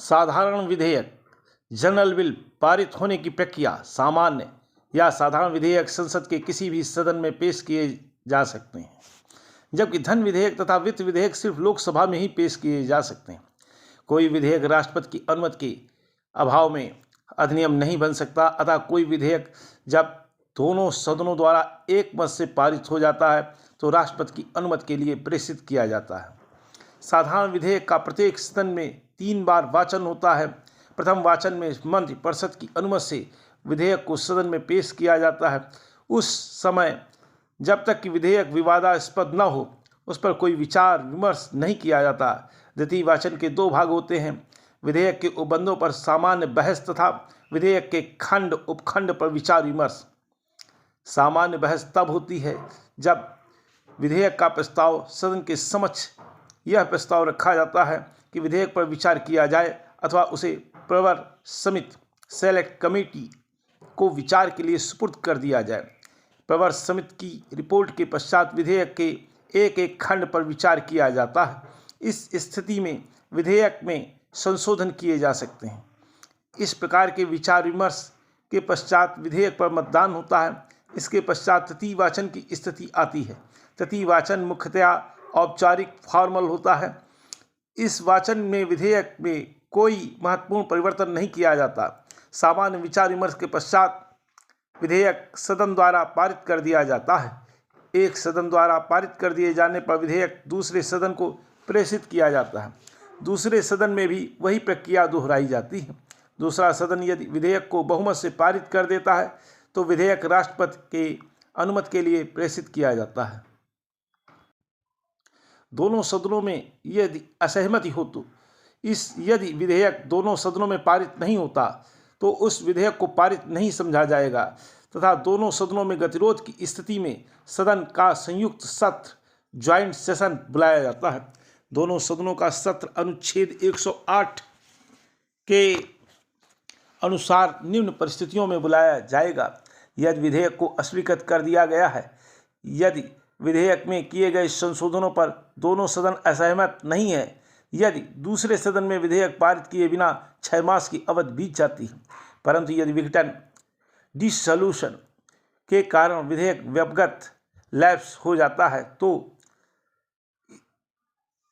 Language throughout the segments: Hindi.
साधारण विधेयक जनरल बिल पारित होने की प्रक्रिया सामान्य या साधारण विधेयक संसद के किसी भी सदन में पेश किए जा सकते हैं, जबकि धन विधेयक तथा वित्त विधेयक सिर्फ लोकसभा में ही पेश किए जा सकते हैं। कोई विधेयक राष्ट्रपति की अनुमति के अभाव में अधिनियम नहीं बन सकता, अतः कोई विधेयक जब दोनों सदनों द्वारा एक मत से पारित हो जाता है तो राष्ट्रपति की अनुमति के लिए प्रेषित किया जाता है। साधारण विधेयक का प्रत्येक सदन में 3 बार वाचन होता है। प्रथम वाचन में मंत्रिपरिषद की अनुमति से विधेयक को सदन में पेश किया जाता है। उस समय जब तक कि विधेयक विवादास्पद न हो उस पर कोई विचार विमर्श नहीं किया जाता। द्वितीय वाचन के 2 भाग होते हैं, विधेयक के उपबंधों पर सामान्य बहस तथा विधेयक के खंड उपखंड पर विचार विमर्श। सामान्य बहस तब होती है जब विधेयक का प्रस्ताव सदन के समक्ष यह प्रस्ताव रखा जाता है कि विधेयक पर विचार किया जाए अथवा उसे प्रवर समिति सेलेक्ट कमेटी को विचार के लिए सुपुर्द कर दिया जाए। प्रवर समिति की रिपोर्ट के पश्चात विधेयक के एक एक खंड पर विचार किया जाता है। इस स्थिति में विधेयक में संशोधन किए जा सकते हैं। इस प्रकार के विचार विमर्श के पश्चात विधेयक पर मतदान होता है। इसके पश्चात तृतीय वाचन की स्थिति आती है। तृतीय वाचन मुख्यतया औपचारिक फॉर्मल होता है। इस वाचन में विधेयक में कोई महत्वपूर्ण परिवर्तन नहीं किया जाता। सामान्य विचार विमर्श के पश्चात विधेयक सदन द्वारा पारित कर दिया जाता है। एक सदन द्वारा पारित कर दिए जाने पर विधेयक दूसरे सदन को प्रेषित किया जाता है। दूसरे सदन में भी वही प्रक्रिया दोहराई जाती है। दूसरा सदन यदि विधेयक को बहुमत से पारित कर देता है तो विधेयक राष्ट्रपति के अनुमति के लिए प्रेषित किया जाता है। दोनों सदनों में यदि असहमति हो तो यदि विधेयक दोनों सदनों में पारित नहीं होता तो उस विधेयक को पारित नहीं समझा जाएगा तथा दोनों सदनों में गतिरोध की स्थिति में सदन का संयुक्त सत्र ज्वाइंट सेशन बुलाया जाता है। दोनों सदनों का सत्र अनुच्छेद 108 के अनुसार निम्न परिस्थितियों में बुलाया जाएगा। यदि विधेयक को अस्वीकृत कर दिया गया है, यदि विधेयक में किए गए संशोधनों पर दोनों सदन असहमत नहीं है, यदि दूसरे सदन में विधेयक पारित किए बिना 6 मास की अवधि बीत जाती है, परंतु यदि विघटन डिसोल्यूशन के कारण विधेयक व्यवगत लैप्स हो जाता है तो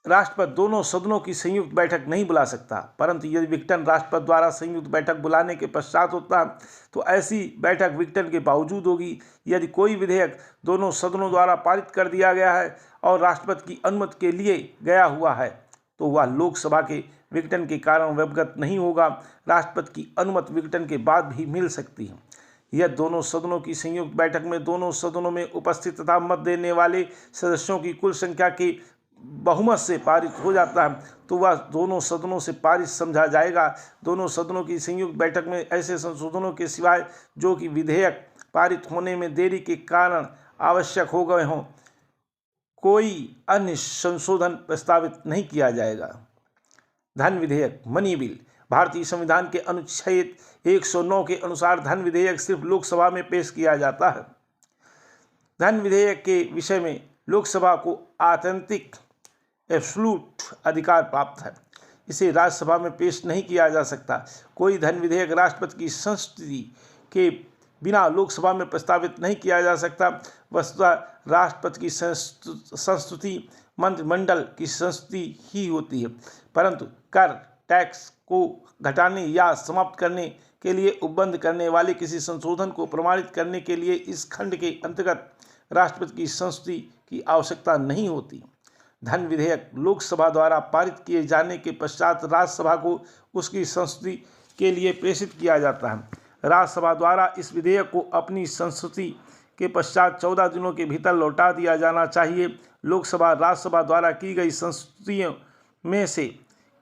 राष्ट्रपति दोनों सदनों की संयुक्त बैठक नहीं बुला सकता। परंतु यदि विघटन राष्ट्रपति द्वारा संयुक्त बैठक बुलाने के पश्चात होता है तो ऐसी बैठक विघटन के बावजूद होगी। यदि कोई विधेयक दोनों सदनों द्वारा पारित कर दिया गया है और राष्ट्रपति की अनुमति के लिए गया हुआ है तो वह लोकसभा के विघटन के कारण व्यवगत नहीं होगा। राष्ट्रपति की अनुमति विघटन के बाद भी मिल सकती है। यह दोनों सदनों की संयुक्त बैठक में दोनों सदनों में उपस्थित तथा मत देने वाले सदस्यों की कुल संख्या के बहुमत से पारित हो जाता है तो वह दोनों सदनों से पारित समझा जाएगा। दोनों सदनों की संयुक्त बैठक में ऐसे संशोधनों के सिवाय जो कि विधेयक पारित होने में देरी के कारण आवश्यक हो गए हों, कोई अन्य संशोधन प्रस्तावित नहीं किया जाएगा। धन विधेयक मनी बिल। भारतीय संविधान के अनुच्छेद 109 के अनुसार धन विधेयक सिर्फ लोकसभा में पेश किया जाता है। धन विधेयक के विषय में लोकसभा को आत्यंतिक एब्सोल्यूट अधिकार प्राप्त है। इसे राज्यसभा में पेश नहीं किया जा सकता। कोई धन विधेयक राष्ट्रपति की संस्तुति के बिना लोकसभा में प्रस्तावित नहीं किया जा सकता। वस्तुतः राष्ट्रपति की संस्तुति मंत्रिमंडल की संस्तुति ही होती है, परंतु कर टैक्स को घटाने या समाप्त करने के लिए उपबंध करने वाले किसी संशोधन को प्रमाणित करने के लिए इस खंड के अंतर्गत राष्ट्रपति की संस्तुति की आवश्यकता नहीं होती। धन विधेयक लोकसभा द्वारा पारित किए जाने के पश्चात राज्यसभा को उसकी संस्तुति के लिए प्रेषित किया जाता है। राज्यसभा द्वारा इस विधेयक को अपनी संस्तुति के पश्चात 14 दिनों के भीतर लौटा दिया जाना चाहिए। लोकसभा राज्यसभा द्वारा की गई संस्तुतियों में से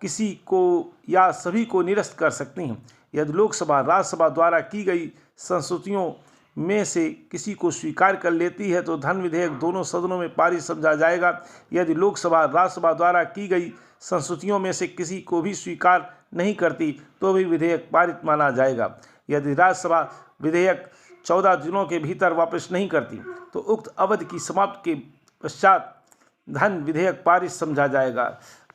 किसी को या सभी को निरस्त कर सकती हैं। यदि लोकसभा राज्यसभा द्वारा की गई संस्तुतियों में से किसी को स्वीकार कर लेती है तो धन विधेयक दोनों सदनों में पारित समझा जाएगा। यदि लोकसभा राज्यसभा द्वारा की गई संस्तुतियों में से किसी को भी स्वीकार नहीं करती तो भी विधेयक पारित माना जाएगा। यदि राज्यसभा विधेयक 14 दिनों के भीतर वापस नहीं करती तो उक्त अवधि की समाप्ति के पश्चात धन विधेयक पारित समझा जाएगा।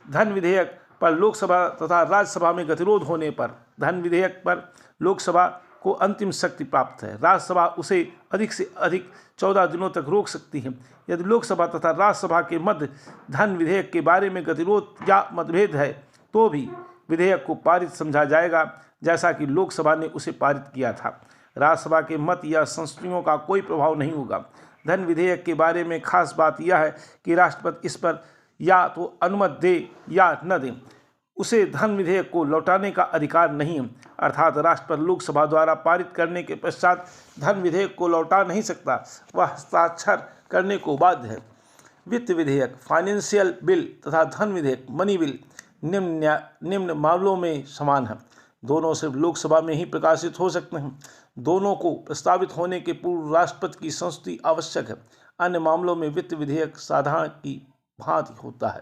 धन विधेयक पर लोकसभा तथा राज्यसभा में गतिरोध होने पर धन विधेयक पर लोकसभा को अंतिम शक्ति प्राप्त है। राज्यसभा उसे अधिक से अधिक 14 दिनों तक रोक सकती है। यदि लोकसभा तथा राज्यसभा के मध्य धन विधेयक के बारे में गतिरोध या मतभेद है तो भी विधेयक को पारित समझा जाएगा, जैसा कि लोकसभा ने उसे पारित किया था। राज्यसभा के मत या संस्तुतियों का कोई प्रभाव नहीं होगा। धन विधेयक के बारे में खास बात यह है कि राष्ट्रपति इस पर या तो अनुमति दे या न दे, उसे धन विधेयक को लौटाने का अधिकार नहीं है। अर्थात राष्ट्रपति लोकसभा द्वारा पारित करने के पश्चात धन विधेयक को लौटा नहीं सकता, वह हस्ताक्षर करने को बाध्य है। वित्त विधेयक, फाइनेंशियल बिल तथा धन विधेयक, मनी बिल निम्न मामलों में समान है। दोनों सिर्फ लोकसभा में ही प्रकाशित हो सकते हैं। दोनों को प्रस्तावित होने के पूर्व राष्ट्रपति की संस्तुति आवश्यक है। अन्य मामलों में वित्त विधेयक साधारण की भांति होता है।